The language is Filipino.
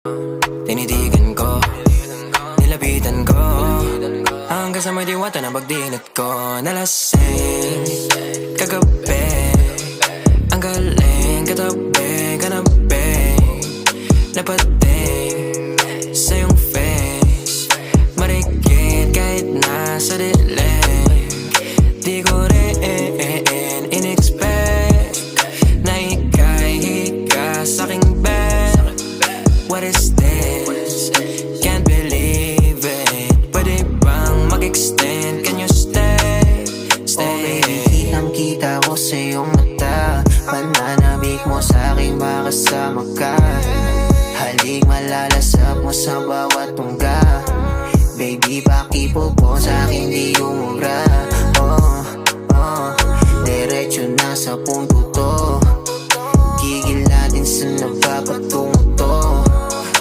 Tinitigan ko, nilapitan ko, hanggang sa may diwata na pagdinat ko. Nalasing kagabi, ang galing katabi, kanabi, napating sa iyong face, marikit kahit nasa dilim. Di ko rin in-expect na ika'y hika sa'king bed. What is this? Can't believe it. Pwede bang mag-extend? Can you stay? Stay. Okay, kitang-kita ko sa iyong mata, pananabik mo sa'king makasama ka. Halik malalasap mo sa bawat tungga. Baby, pakipo po sa'kin di umubra. Diretso na sa punto